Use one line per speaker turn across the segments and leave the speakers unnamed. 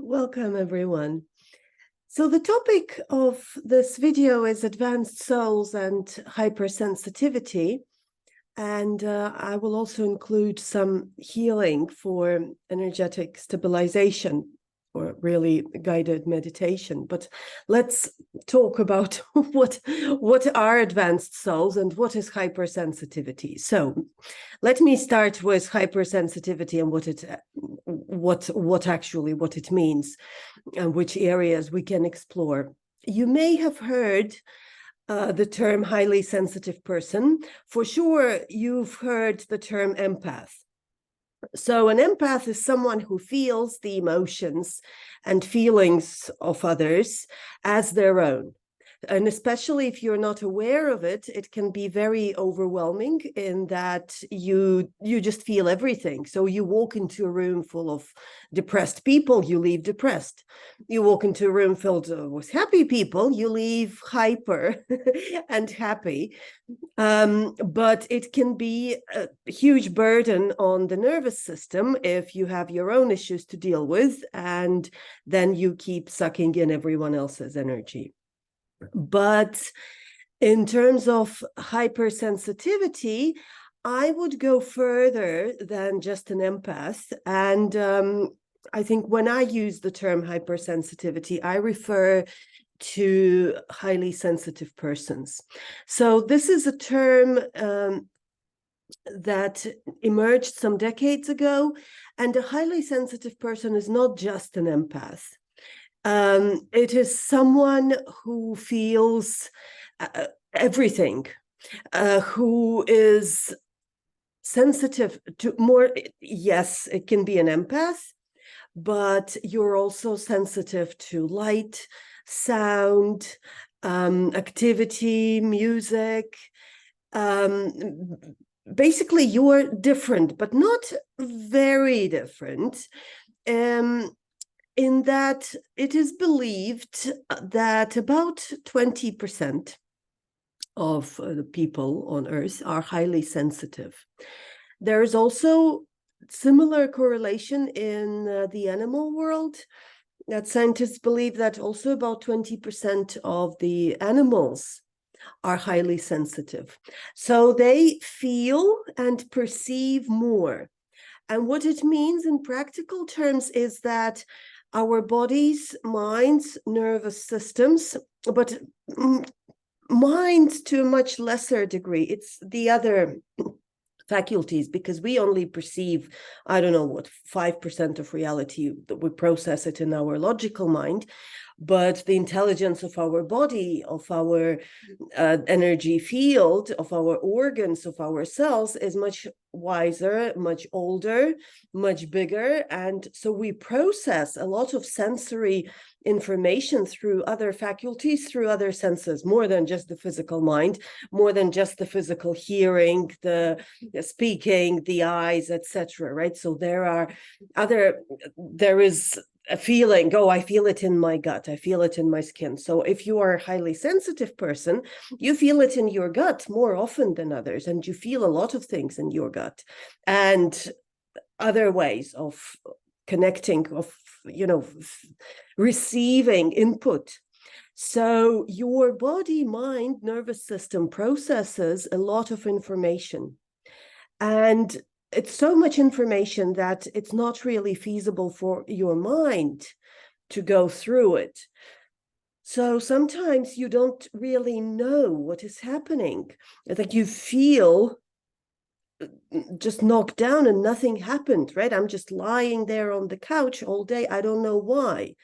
Welcome, everyone. So the topic of this video is advanced souls and hypersensitivity. And I will also include some healing for energetic stabilization, or really guided meditation. But let's talk about what are advanced souls and what is hypersensitivity. So let me start with hypersensitivity and what it means and which areas we can explore. You may have heard the term highly sensitive person. For sure, you've heard the term empath. So an empath is someone who feels the emotions and feelings of others as their own. And especially if you're not aware of it, it can be very overwhelming in that you just feel everything. So you walk into a room full of depressed people, you leave depressed. You walk into a room filled with happy people, you leave hyper and happy. But it can be a huge burden on the nervous system if you have your own issues to deal with, and then you keep sucking in everyone else's energy. But in terms of hypersensitivity, I would go further than just an empath. And I think when I use the term hypersensitivity, I refer to highly sensitive persons. So this is a term that emerged some decades ago, and a highly sensitive person is not just an empath. It is someone who feels everything, who is sensitive to more. Yes, it can be an empath, but you're also sensitive to light, sound, activity, music. Basically, you're different, but not very different. In that it is believed that about 20% of the people on Earth are highly sensitive. There is also similar correlation in the animal world, that scientists believe that also about 20% of the animals are highly sensitive. So they feel and perceive more. And what it means in practical terms is that our bodies, minds, nervous systems, but minds to a much lesser degree. It's the other faculties, because we only perceive, 5% of reality, that we process it in our logical mind. But the intelligence of our body, of our energy field, of our organs, of our cells is much wiser, much older, much bigger. And so we process a lot of sensory information through other faculties, through other senses, more than just the physical mind, more than just the physical hearing, the speaking, the eyes, etc. Right? So there is a feeling, I feel it in my gut, I feel it in my skin. So if you are a highly sensitive person, you feel it in your gut more often than others, and you feel a lot of things in your gut and other ways of connecting, of receiving input. So your body, mind, nervous system processes a lot of information, and it's so much information that it's not really feasible for your mind to go through it. So sometimes you don't really know what is happening. It's like you feel just knocked down and nothing happened, right? I'm just lying there on the couch all day. I don't know why.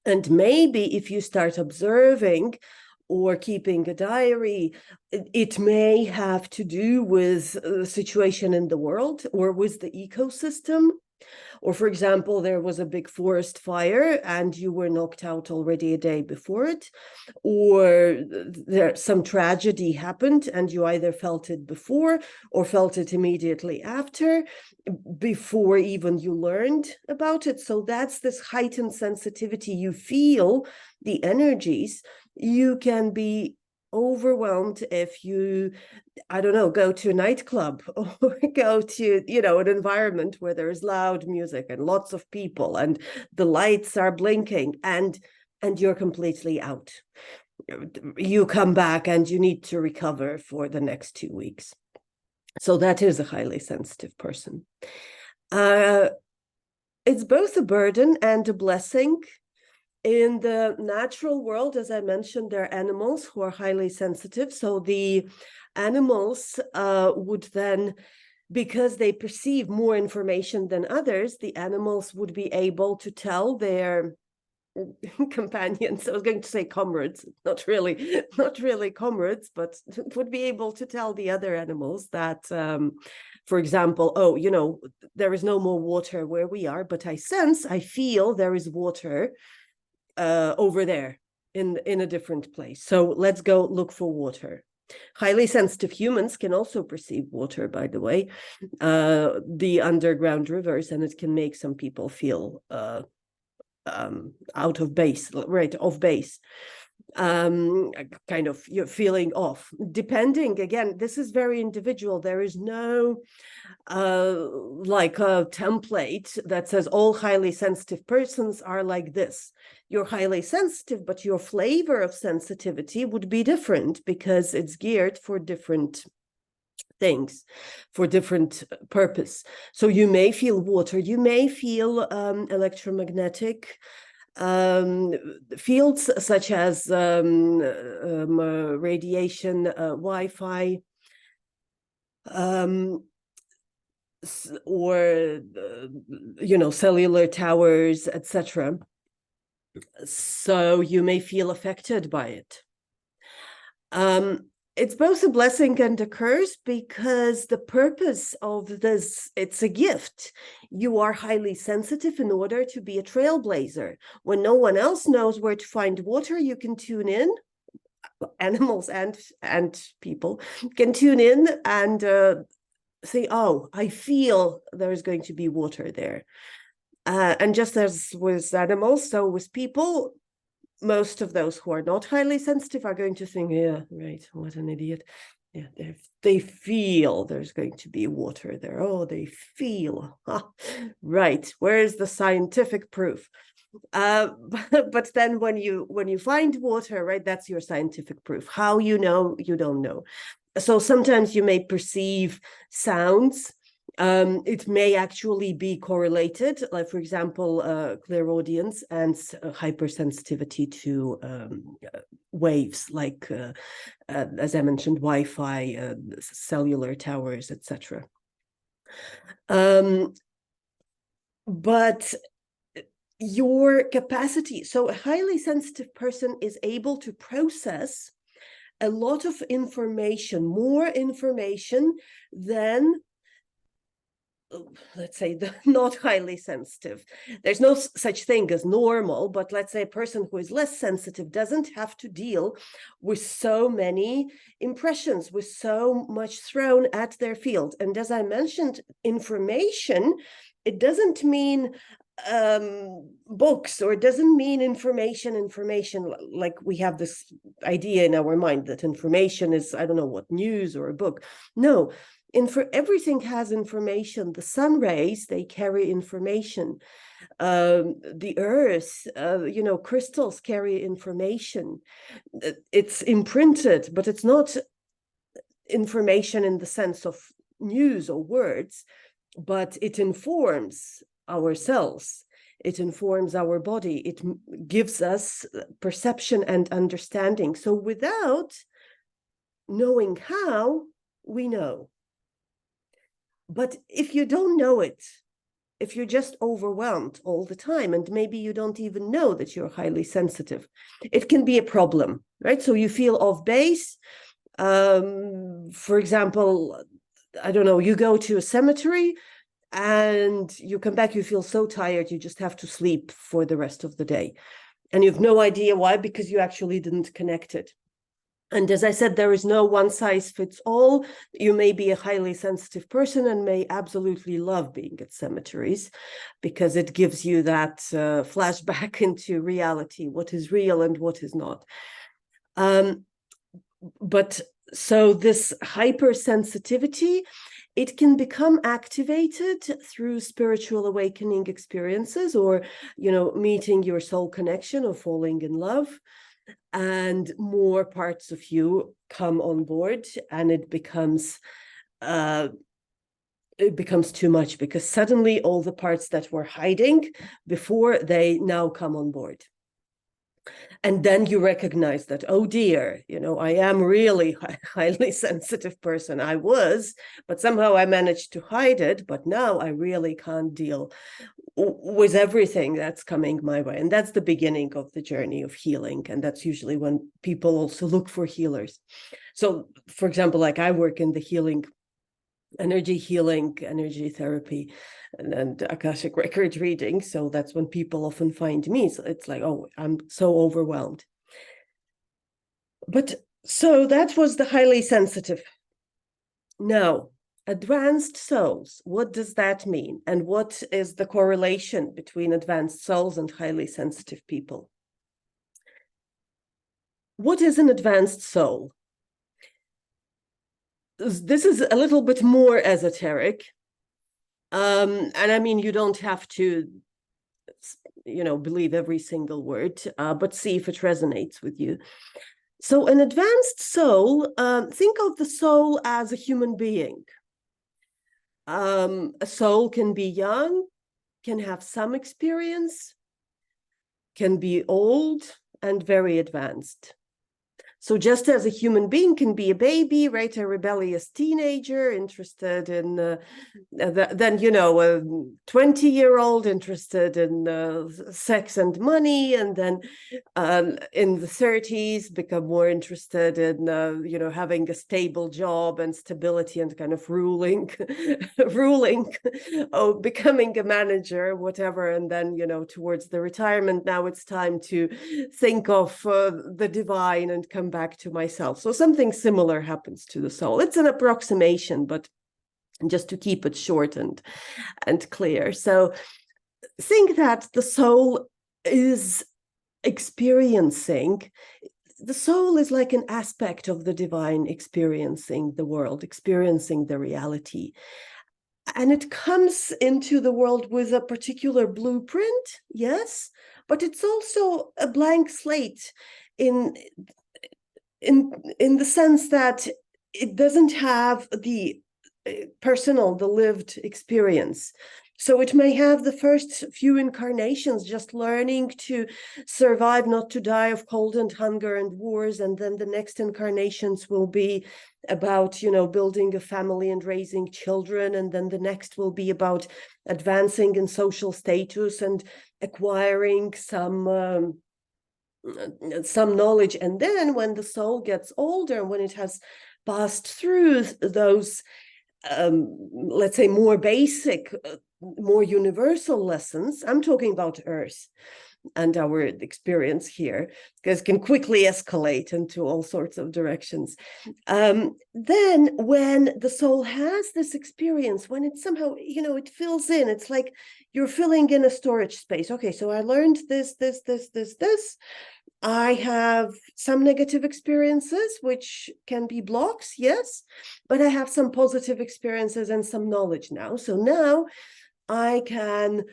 And maybe if you start observing or keeping a diary, it may have to do with the situation in the world or with the ecosystem. Or, for example, there was a big forest fire and you were knocked out already a day before it, or some tragedy happened and you either felt it before or felt it immediately after, before even you learned about it. So that's this heightened sensitivity. You feel the energies. You can be overwhelmed if you, I don't know, go to a nightclub or go to, an environment where there is loud music and lots of people and the lights are blinking and you're completely out. You come back and you need to recover for the next 2 weeks. So that is a highly sensitive person. It's both a burden and a blessing. In the natural world, as I mentioned, there are animals who are highly sensitive. So the animals would then, because they perceive more information than others, the animals would be able to tell their companions, I was going to say comrades, not really comrades, but would be able to tell the other animals that, for example, there is no more water where we are, but I feel there is water over there in a different place. So let's go look for water. Highly sensitive humans can also perceive water, by the way, the underground rivers, and it can make some people feel out of base, right, off base. Kind of you're feeling off. Depending, again, this is very individual. There is no like a template that says all highly sensitive persons are like this. You're highly sensitive, but your flavor of sensitivity would be different because it's geared for different things, for different purpose. So you may feel water, you may feel electromagnetic fields such as radiation, Wi-Fi, or cellular towers, etc. So you may feel affected by it. It's both a blessing and a curse because the purpose of this, it's a gift. You are highly sensitive in order to be a trailblazer. When no one else knows where to find water, you can tune in. Animals and people can tune in and say, oh, I feel there's going to be water there. And just as with animals, so with people, most of those who are not highly sensitive are going to think, yeah, right, what an idiot. Yeah, they feel there's going to be water there. Oh, they feel. Right, where's the scientific proof? But then when you find water, right, that's your scientific proof. How you know, you don't know. So sometimes you may perceive sounds. It may actually be correlated, like, for example, clairaudience and hypersensitivity to waves, like, as I mentioned, Wi-Fi, cellular towers, etc. But your capacity, so a highly sensitive person is able to process a lot of information, more information than, let's say, the not highly sensitive. There's no such thing as normal, but let's say a person who is less sensitive doesn't have to deal with so many impressions, with so much thrown at their field. And as I mentioned, information, it doesn't mean books, or it doesn't mean information like we have this idea in our mind that information is, I don't know what, news or a book. No, everything has information. The sun rays, they carry information. The earth, crystals carry information. It's imprinted, but it's not information in the sense of news or words, but it informs our cells, it informs our body, it gives us perception and understanding. So without knowing how, we know. But if you don't know it, if you're just overwhelmed all the time, and maybe you don't even know that you're highly sensitive, it can be a problem, right? So you feel off base. For example, I don't know, you go to a cemetery and you come back, you feel so tired, you just have to sleep for the rest of the day. And you have no idea why, because you actually didn't connect it. And as I said, there is no one size fits all. You may be a highly sensitive person and may absolutely love being at cemeteries because it gives you that flashback into reality, what is real and what is not. but so this hypersensitivity, it can become activated through spiritual awakening experiences, or, meeting your soul connection or falling in love, and more parts of you come on board, and it becomes too much, because suddenly all the parts that were hiding before, they now come on board. And then you recognize that, oh dear, I am really a highly sensitive person. I was, but somehow I managed to hide it. But now I really can't deal with everything that's coming my way. And that's the beginning of the journey of healing. And that's usually when people also look for healers. So, for example, like I work in the energy healing, energy therapy, and Akashic record reading. So that's when people often find me. So it's like, oh, I'm so overwhelmed. But so that was the highly sensitive. Now, advanced souls, what does that mean? And what is the correlation between advanced souls and highly sensitive people? What is an advanced soul? This is a little bit more esoteric. And I mean, you don't have to, believe every single word, but see if it resonates with you. So an advanced soul, think of the soul as a human being. A soul can be young, can have some experience, can be old, and very advanced. So just as a human being can be a baby, right, a rebellious teenager interested in, then, a 20-year-old interested in sex and money, and then in the 30s become more interested in, having a stable job and stability and kind of ruling, becoming a manager, whatever. And then, towards the retirement, now it's time to think of the divine and come back to myself. So something similar happens to the soul. It's an approximation, but just to keep it short and clear. So think that the soul is experiencing. The soul is like an aspect of the divine, experiencing the world, experiencing the reality. And it comes into the world with a particular blueprint, yes, but it's also a blank slate in the sense that it doesn't have the personal, the lived experience. So it may have the first few incarnations just learning to survive, not to die of cold and hunger and wars. And then the next incarnations will be about, building a family and raising children. And then the next will be about advancing in social status and acquiring some knowledge. And then when the soul gets older, when it has passed through those, let's say, more basic, more universal lessons, I'm talking about Earth and our experience here, because it can quickly escalate into all sorts of directions. Then when the soul has this experience, when it somehow, it fills in, it's like you're filling in a storage space. Okay, so I learned this. I have some negative experiences, which can be blocks, yes, but I have some positive experiences and some knowledge now. So now I can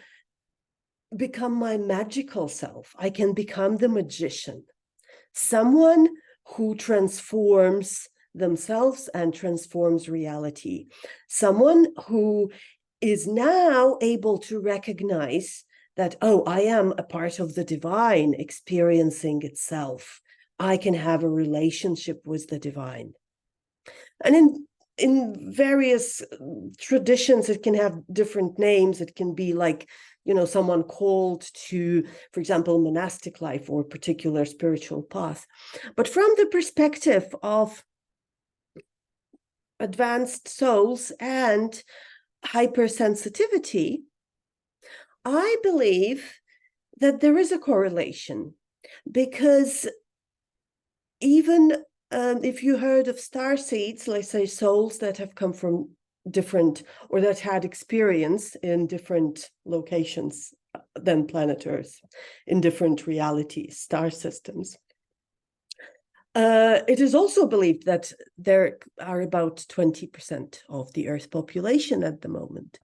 become my magical self. I can become the magician, someone who transforms themselves and transforms reality, someone who is now able to recognize that, oh, I am a part of the divine experiencing itself. I can have a relationship with the divine. And in various traditions, it can have different names. It can be like, someone called to, for example, monastic life or particular spiritual path. But from the perspective of advanced souls and hypersensitivity, I believe that there is a correlation, because even if you heard of star seeds, let's say souls that have come from different, or that had experience in different locations than planet Earth, in different realities, star systems, It is also believed that there are about 20% of the Earth population at the moment,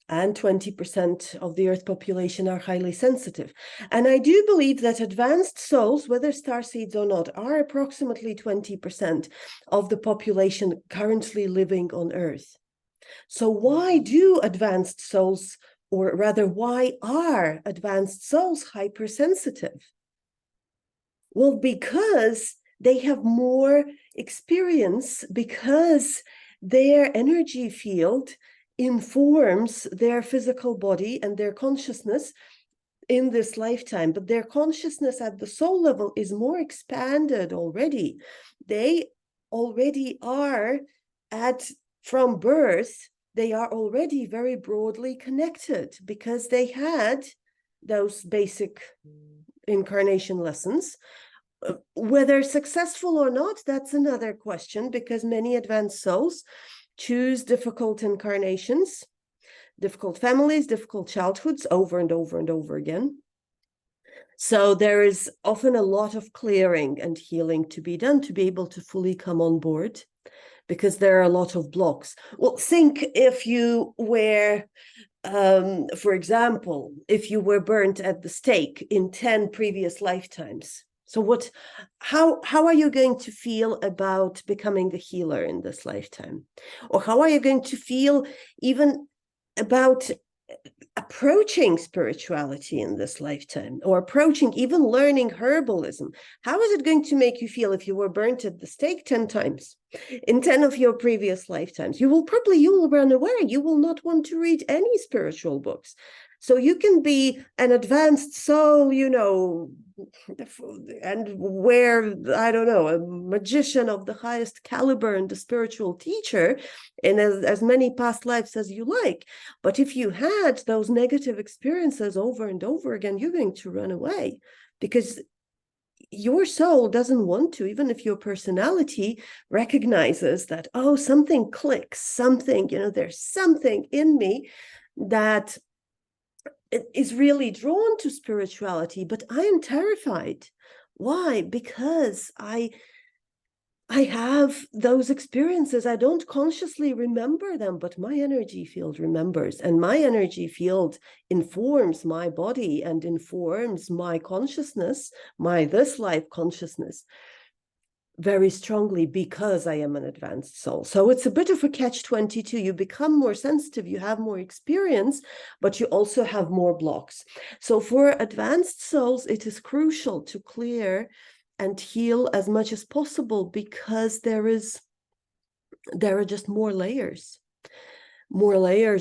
and 20% of the Earth population are highly sensitive. And I do believe that advanced souls, whether starseeds or not, are approximately 20% of the population currently living on Earth. So why do advanced souls, or rather, why are advanced souls hypersensitive? Well, because they have more experience, because their energy field informs their physical body and their consciousness in this lifetime, but their consciousness at the soul level is more expanded already. They already are from birth, they are already very broadly connected because they had those basic incarnation lessons. Whether successful or not, that's another question, because many advanced souls choose difficult incarnations, difficult families, difficult childhoods over and over and over again. So there is often a lot of clearing and healing to be done to be able to fully come on board, because there are a lot of blocks. Well, think if you were, for example, if you were burnt at the stake in 10 previous lifetimes. So how are you going to feel about becoming a healer in this lifetime? Or how are you going to feel even about approaching spirituality in this lifetime, or approaching even learning herbalism? How is it going to make you feel if you were burnt at the stake 10 times in 10 of your previous lifetimes? You will run away. You will not want to read any spiritual books. So you can be an advanced soul, and where, I don't know, a magician of the highest caliber and a spiritual teacher in as many past lives as you like. But if you had those negative experiences over and over again, you're going to run away, because your soul doesn't want to, even if your personality recognizes that, oh, something clicks, something, there's something in me that is really drawn to spirituality, but I am terrified. Why? Because I have those experiences. I don't consciously remember them, but my energy field remembers, and my energy field informs my body and informs my consciousness, my this life consciousness, very strongly, because I am an advanced soul. So it's a bit of a catch-22. You become more sensitive, you have more experience, but you also have more blocks. So for advanced souls, it is crucial to clear and heal as much as possible, because there are just more layers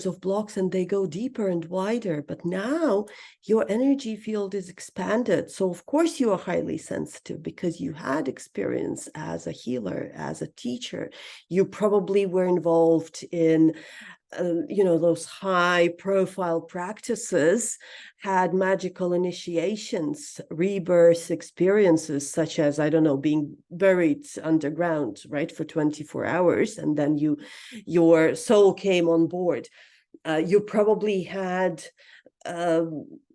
of blocks, and they go deeper and wider. But now your energy field is expanded. So of course you are highly sensitive, because you had experience as a healer, as a teacher. You probably were involved in those high profile practices, had magical initiations, rebirth experiences, such as, I don't know, being buried underground, right, for 24 hours, and then your soul came on board. You probably had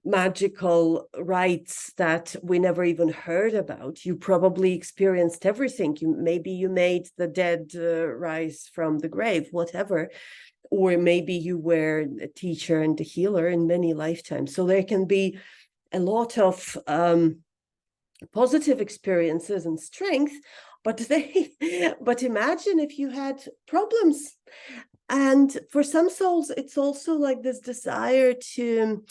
magical rites that we never even heard about. You probably experienced everything. Maybe you made the dead rise from the grave, whatever. Or maybe you were a teacher and a healer in many lifetimes. So there can be a lot of positive experiences and strength, but imagine if you had problems. And for some souls, it's also like this desire to,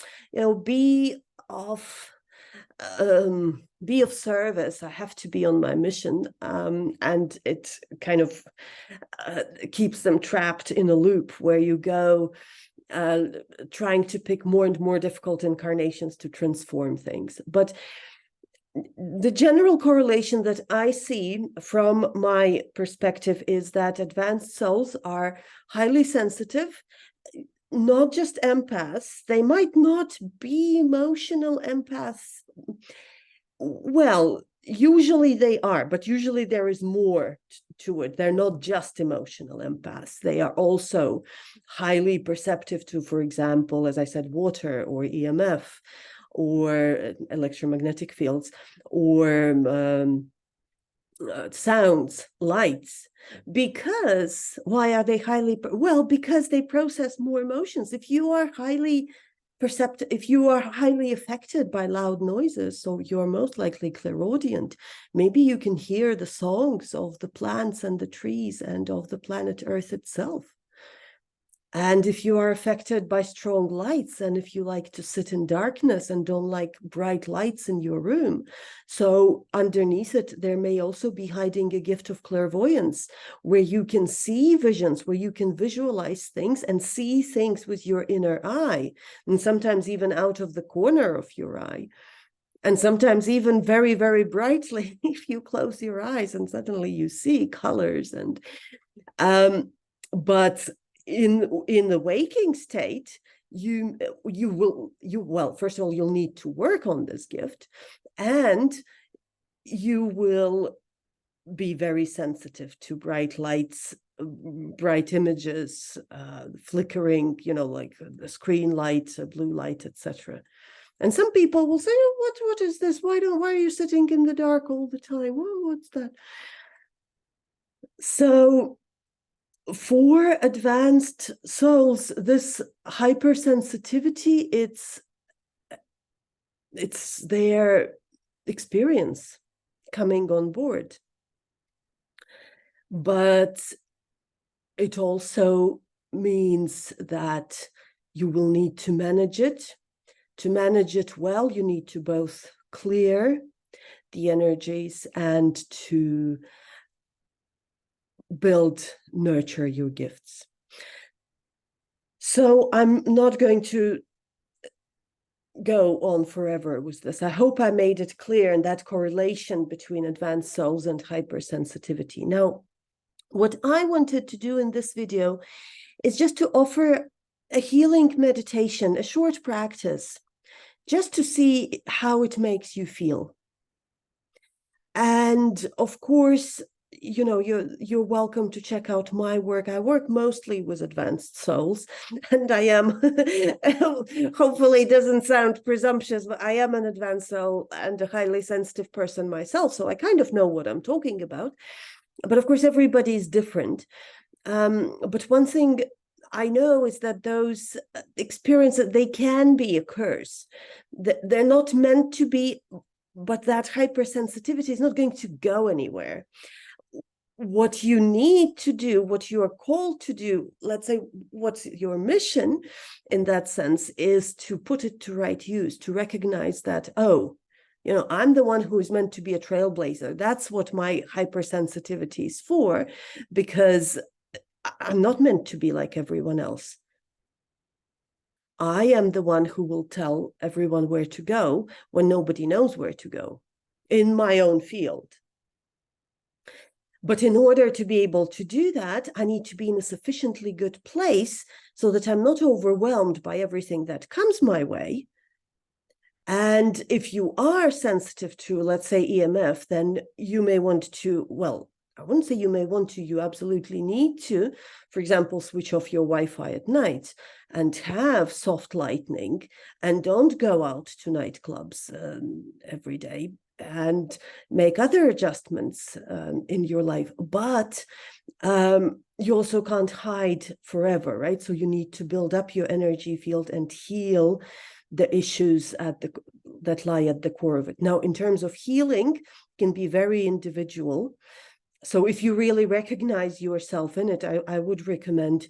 be of service. I have to be on my mission, and it kind of keeps them trapped in a loop where you go trying to pick more and more difficult incarnations to transform things. But the general correlation that I see from my perspective is that advanced souls are highly sensitive, not just empaths. They might not be emotional empaths. Well, usually they are, but usually there is more to it. They're not just emotional empaths. They are also highly perceptive to, for example, as I said, water or EMF or electromagnetic fields, or sounds, lights. Because why are they highly? Well, because they process more emotions. If you are highly perceptive, if you are highly affected by loud noises, so you're most likely clairaudient, maybe you can hear the songs of the plants and the trees and of the planet Earth itself. And if you are affected by strong lights, and if you like to sit in darkness and don't like bright lights in your room, so underneath it, there may also be hiding a gift of clairvoyance, where you can see visions, where you can visualize things and see things with your inner eye, and sometimes even out of the corner of your eye. And sometimes even very, very brightly, if you close your eyes and suddenly you see colors. And but in the waking state, well, first of all, you'll need to work on this gift, and you will be very sensitive to bright lights, bright images, flickering, like the screen light, blue light, etc. And some people will say, oh, what is this? Why are you sitting in the dark all the time? Oh, what's that? So for advanced souls, this hypersensitivity, it's their experience coming on board. But it also means that you will need to manage it. To manage it well, you need to both clear the energies and to nurture your gifts. So I'm not going to go on forever with this. I hope I made it clear in that correlation between advanced souls and hypersensitivity. Now, what I wanted to do in this video is just to offer a healing meditation, a short practice, just to see how it makes you feel. And of course, you're welcome to check out my work. I work mostly with advanced souls, and I am, hopefully it doesn't sound presumptuous, but I am an advanced soul and a highly sensitive person myself, so I kind of know what I'm talking about. But of course, everybody is different. But one thing I know is that those experiences, they can be a curse. They're not meant to be, but that hypersensitivity is not going to go anywhere. What you need to do, what you are called to do, let's say what's your mission in that sense, is to put it to right use, to recognize that, I'm the one who is meant to be a trailblazer. That's what my hypersensitivity is for, because I'm not meant to be like everyone else. I am the one who will tell everyone where to go when nobody knows where to go in my own field. But in order to be able to do that, I need to be in a sufficiently good place so that I'm not overwhelmed by everything that comes my way. And if you are sensitive to, let's say, EMF, then you may want to, well, I wouldn't say you may want to, you absolutely need to, for example, switch off your Wi-Fi at night and have soft lighting, and don't go out to nightclubs every day, and make other adjustments in your life. But you also can't hide forever, right? So you need to build up your energy field and heal the issues that lie at the core of it. Now, in terms of healing, it can be very individual. So if you really recognize yourself in it, I would recommend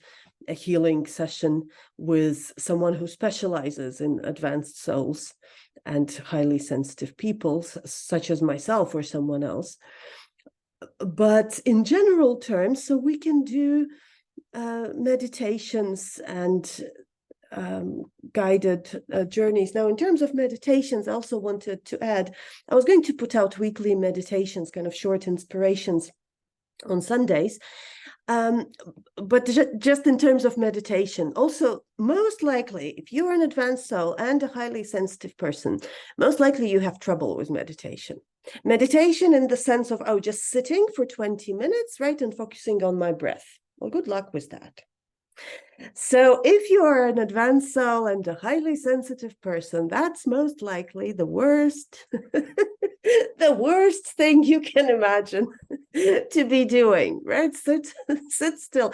a healing session with someone who specializes in advanced souls and highly sensitive people, such as myself or someone else. But in general terms, so we can do meditations and guided journeys. Now, in terms of meditations, I also wanted to add, I was going to put out weekly meditations, kind of short inspirations on Sundays. But just in terms of meditation, also, most likely, if you're an advanced soul and a highly sensitive person, most likely you have trouble with meditation. Meditation in the sense of, just sitting for 20 minutes, right, and focusing on my breath. Well, good luck with that. So if you are an advanced soul and a highly sensitive person, that's most likely the worst the worst thing you can imagine to be doing, right? Sit still.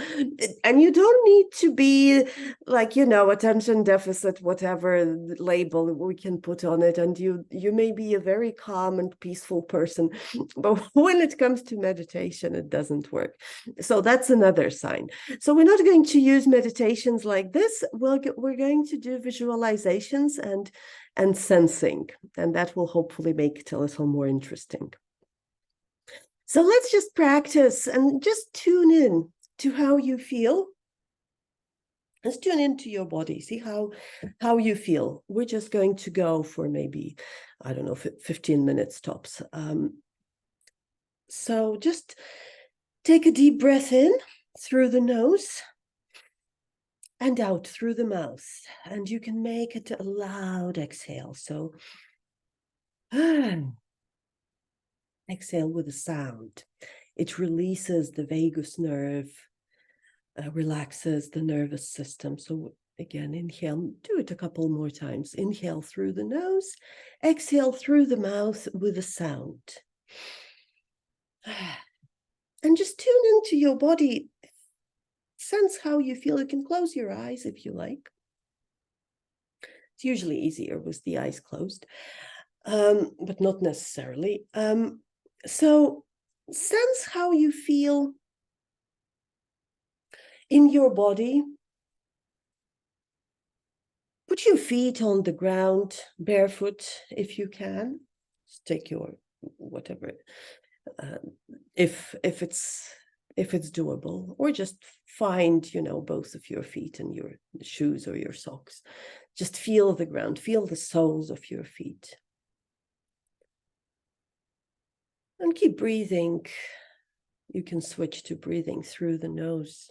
And you don't need to be like, attention deficit, whatever label we can put on it. And you may be a very calm and peaceful person, but when it comes to meditation, it doesn't work. So that's another sign. So we're not going to use meditations like this. We're going to do visualizations and sensing, and that will hopefully make it a little more interesting. So let's just practice and just tune in to how you feel. Let's tune into your body, see how you feel. We're just going to go for maybe, I don't know, 15 minutes tops. So just take a deep breath in through the nose and out through the mouth. And you can make it a loud exhale. So exhale with a sound. It releases the vagus nerve, relaxes the nervous system. So again, inhale, do it a couple more times. Inhale through the nose, exhale through the mouth with a sound. And just tune into your body. Sense how you feel. You can close your eyes if you like. It's usually easier with the eyes closed, but not necessarily. So sense how you feel in your body. Put your feet on the ground, barefoot if you can. Just take your whatever, if it's doable, or just find both of your feet in your shoes or your socks. Just feel the ground, feel the soles of your feet, and keep breathing. You can switch to breathing through the nose.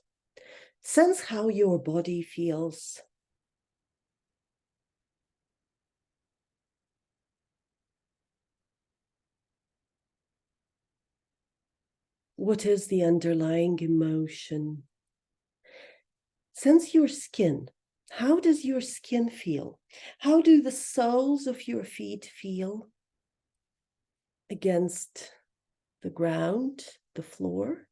Sense how your body feels. What is the underlying emotion? Sense your skin. How does your skin feel? How do the soles of your feet feel against the ground, the floor?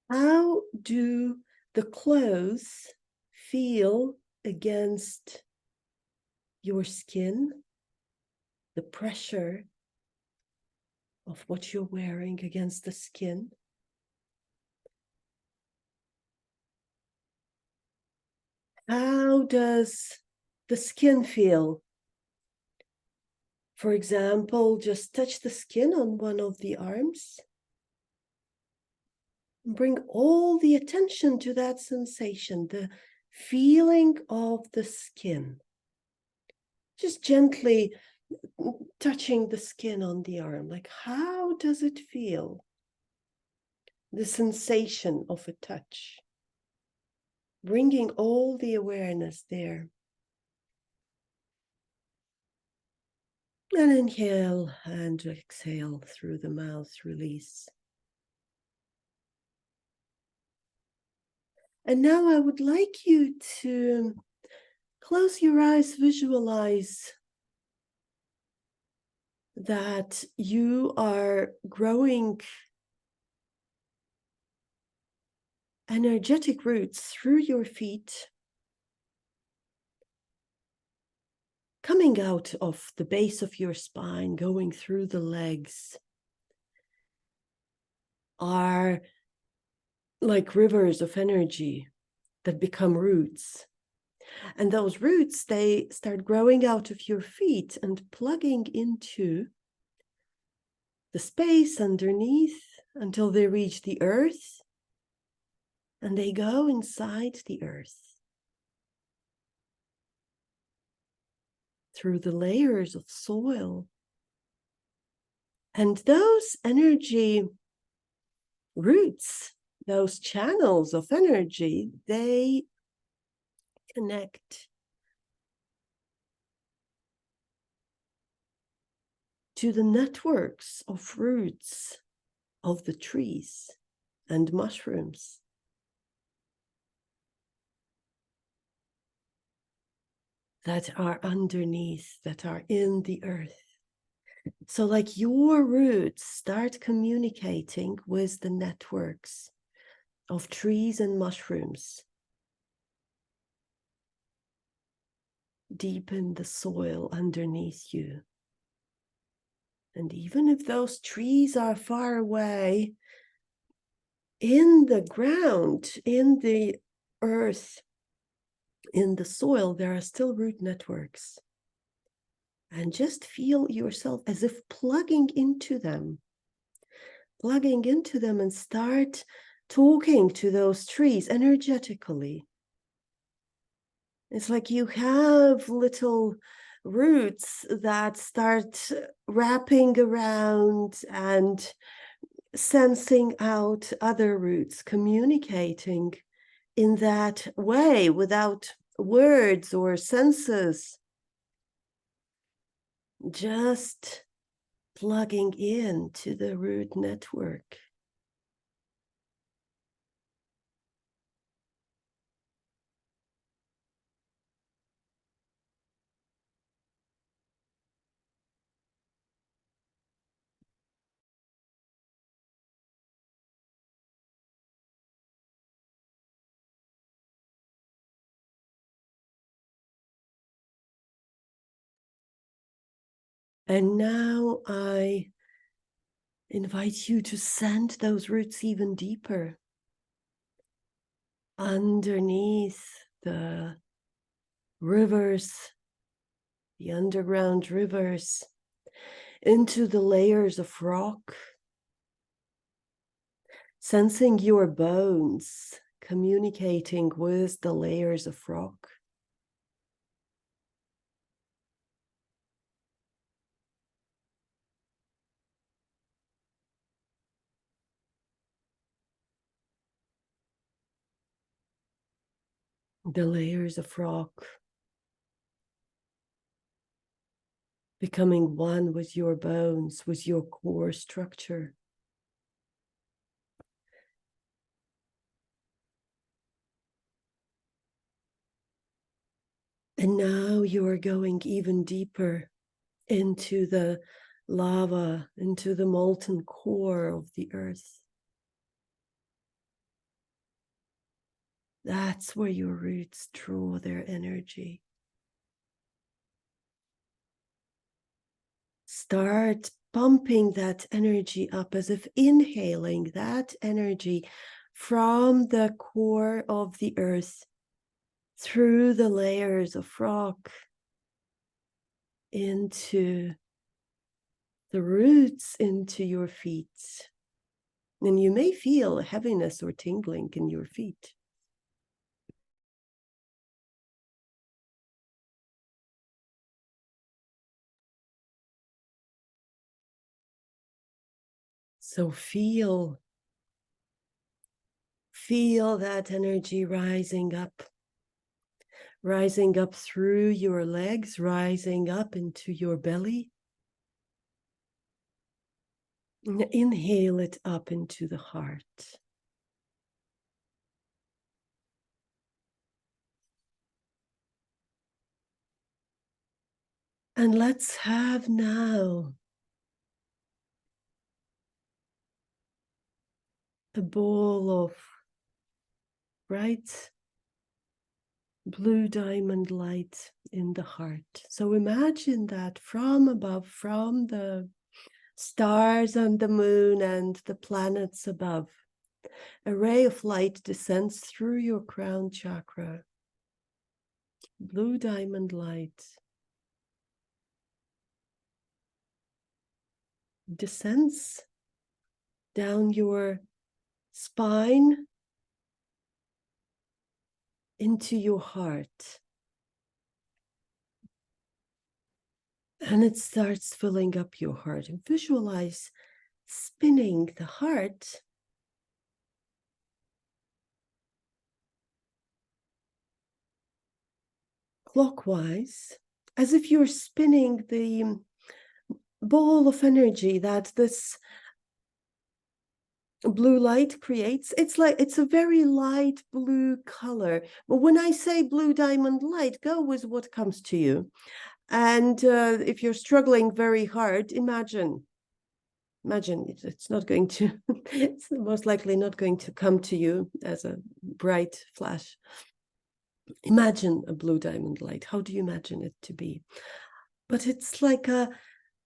How do the clothes feel against your skin? The pressure of what you're wearing against the skin? How does the skin feel? For example, just touch the skin on one of the arms. Bring all the attention to that sensation, the feeling of the skin. Just gently touching the skin on the arm. Like, how does it feel? The sensation of a touch. Bringing all the awareness there. And inhale and exhale through the mouth, release. And now I would like you to close your eyes, visualize that you are growing energetic roots through your feet, coming out of the base of your spine, going through the legs, are like rivers of energy that become roots. And those roots, they start growing out of your feet and plugging into the space underneath until they reach the earth, and they go inside the earth through the layers of soil. And those energy roots, those channels of energy, they connect to the networks of roots of the trees and mushrooms. that are underneath, that are in the earth. So like your roots start communicating with the networks of trees and mushrooms deep in the soil underneath you. And even if those trees are far away, in the ground, in the earth, in the soil, there are still root networks. And just feel yourself as if plugging into them and start talking to those trees energetically. It's like you have little roots that start wrapping around and sensing out other roots, communicating in that way without words or senses, just plugging into the root network. And now I invite you to send those roots even deeper underneath the rivers, the underground rivers, into the layers of rock, sensing your bones communicating with the layers of rock. The layers of rock becoming one with your bones, with your core structure. And now you are going even deeper into the lava, into the molten core of the earth. That's where your roots draw their energy. Start pumping that energy up as if inhaling that energy from the core of the earth through the layers of rock into the roots, into your feet. And you may feel heaviness or tingling in your feet. So feel that energy rising up through your legs, rising up into your belly. And inhale it up into the heart. And let's have now a ball of bright blue diamond light in the heart. So imagine that from above, from the stars and the moon and the planets above, a ray of light descends through your crown chakra. Blue diamond light descends down your spine into your heart. And it starts filling up your heart. And visualize spinning the heart clockwise, as if you're spinning the ball of energy that this blue light creates, it's a very light blue color. But when I say blue diamond light, go with what comes to you. And if you're struggling very hard, imagine it's not going to, it's most likely not going to come to you as a bright flash. Imagine a blue diamond light. How do you imagine it to be? But it's like a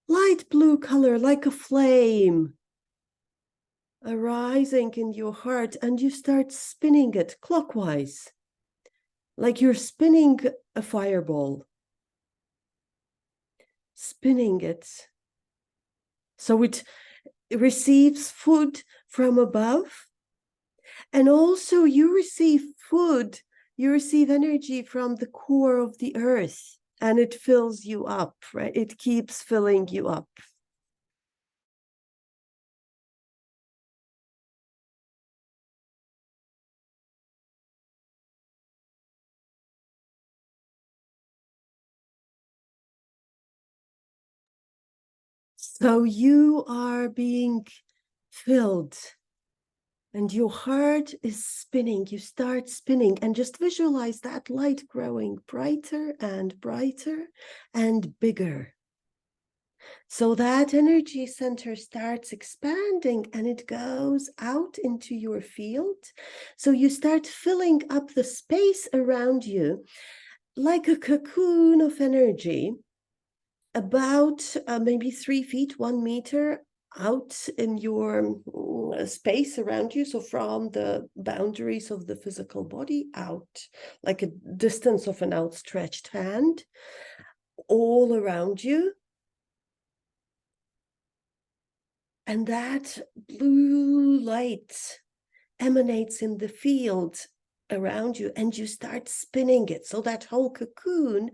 light blue color, like a flame arising in your heart, and you start spinning it clockwise, like you're spinning a fireball, spinning it. So it receives food from above, and also you receive food, you receive energy from the core of the earth, and it fills you up, right? It keeps filling you up. So you are being filled, and your heart is spinning. You start spinning, and just visualize that light growing brighter and brighter and bigger. So that energy center starts expanding, and it goes out into your field. So you start filling up the space around you like a cocoon of energy, about maybe 3 feet, 1 meter out in your space around you. So from the boundaries of the physical body out, like a distance of an outstretched hand, all around you. And that blue light emanates in the field around you, and you start spinning it. So that whole cocoon,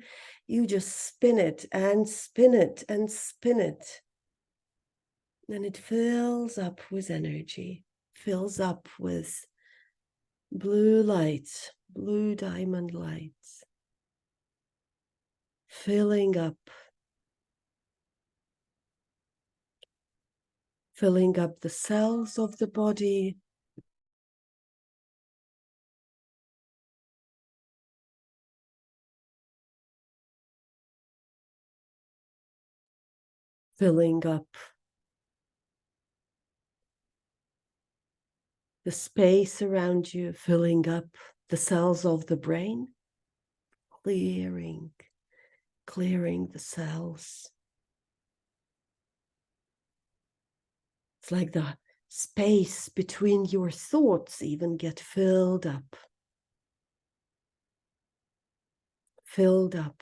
you just spin it and spin it and spin it. And it fills up with energy, fills up with blue light, blue diamond light, filling up the cells of the body, filling up the space around you, filling up the cells of the brain, clearing the cells. It's like the space between your thoughts even get filled up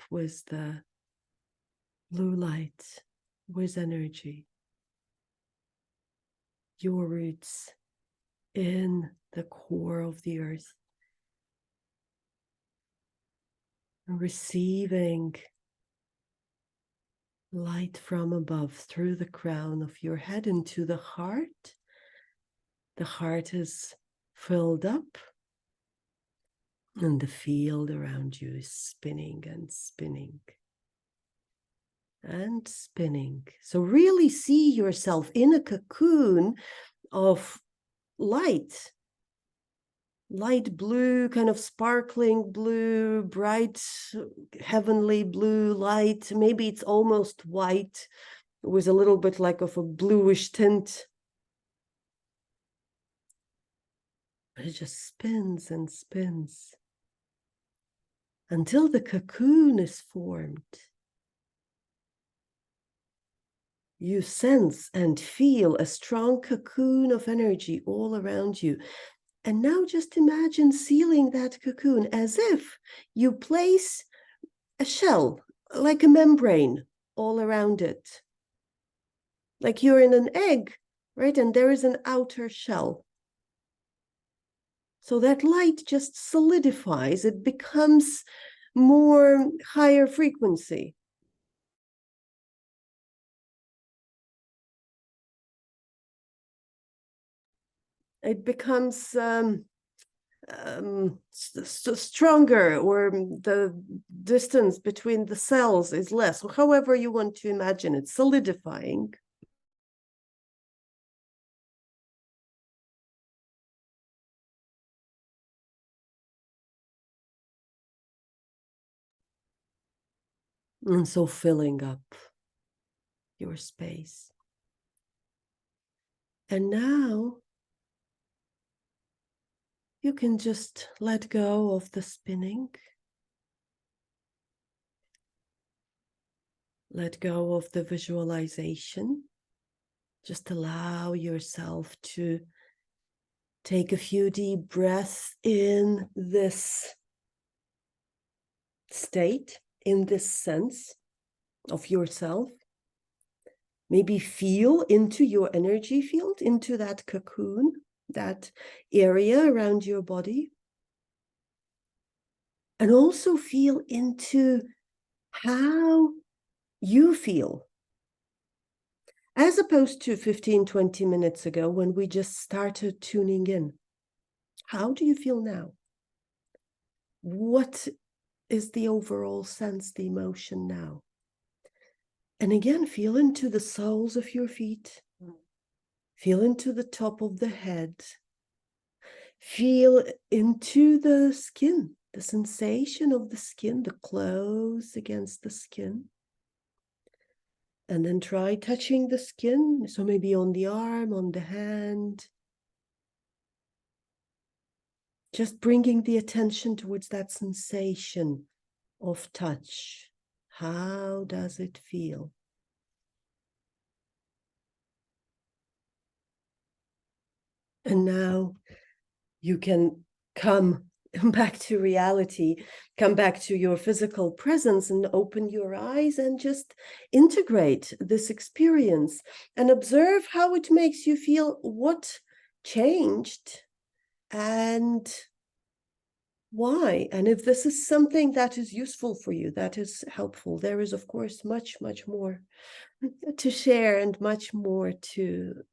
with the blue light, with energy. Your roots in the core of the earth, receiving light from above through the crown of your head into the heart. The heart is filled up, and the field around you is spinning and spinning and spinning. So really see yourself in a cocoon of light blue, kind of sparkling blue, bright, heavenly blue light. Maybe it's almost white with a little bit like of a bluish tint. But it just spins and spins until the cocoon is formed. You sense and feel a strong cocoon of energy all around you. And now just imagine sealing that cocoon as if you place a shell, like a membrane, all around it. Like you're in an egg, right? And there is an outer shell. So that light just solidifies. It becomes more higher frequency. It becomes stronger, or the distance between the cells is less, or however you want to imagine it, solidifying. And so filling up your space. And now you can just let go of the spinning. Let go of the visualization. Just allow yourself to take a few deep breaths in this state, in this sense of yourself. Maybe feel into your energy field, into that cocoon, that area around your body. And also feel into how you feel. As opposed to 15, 20 minutes ago when we just started tuning in. How do you feel now? What is the overall sense, the emotion now? And again, feel into the soles of your feet. Feel into the top of the head. Feel into the skin, the sensation of the skin, the clothes against the skin. And then try touching the skin. So maybe on the arm, on the hand. Just bringing the attention towards that sensation of touch. How does it feel? And now you can come back to reality, come back to your physical presence and open your eyes and just integrate this experience and observe how it makes you feel, what changed and why. And if this is something that is useful for you, that is helpful, there is, of course, much, much more to share and much more to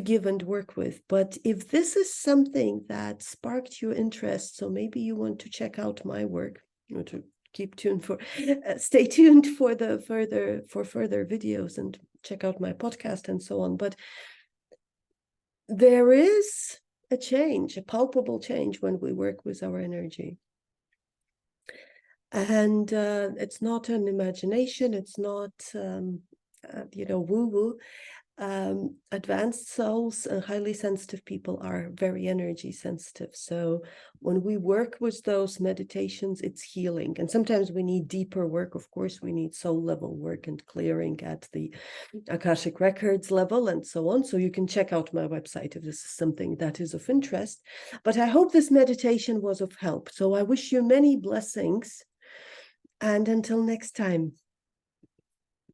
give and work with. But if this is something that sparked your interest, so maybe you want to check out my work, you know, to keep tuned for, stay tuned for further videos and check out my podcast and so on. But there is a change, a palpable change when we work with our energy. And it's not an imagination, it's not, woo-woo. Advanced souls and highly sensitive people are very energy sensitive. So when we work with those meditations, it's healing. And sometimes we need deeper work. Of course, we need soul level work and clearing at the Akashic Records level and so on. So you can check out my website if this is something that is of interest. But I hope this meditation was of help. So I wish you many blessings. And until next time.